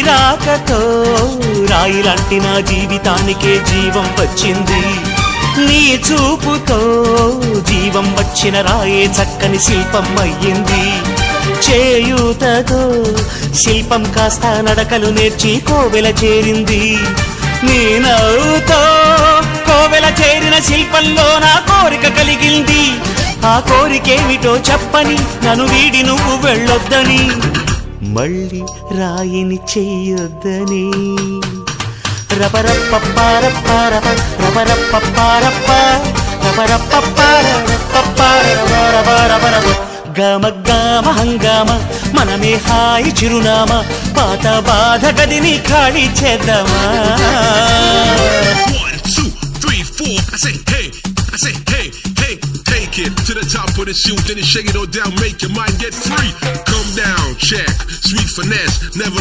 రాకతో రాయిలాంటి నా జీవితానికే జీవం వచ్చింది. నీ చూపుతో జీవం వచ్చిన రాయే చక్కని శిల్పం అయ్యింది. చేయూతతో శిల్పం కాస్త నడకలు నేర్చి కోవెల చేరింది. నీ నవ్వుతో కోవెల చేరిన శిల్పంలో నా కోరిక కలిగింది. ఆ కోరికేమిటో చెప్పని నన్ను వీడి నువ్వు వెళ్ళొద్దని, మళ్ళీ రాయిని చెయ్యొద్దని. రబరప్పపారప్పారప రబరప్పపారప్ప రబరప్పపారపపారపరపరపరపరప గమ గమ హంగామ మనమే హాయి చిరునామా, పాత బాధ గదిని ఖాళీ చేద్దామా. 1 2 3 4 I say hey, I say hey, hey, take it to the top of the shoot, then you shake it all down, make your mind get free. Come down, check, sweet finesse, never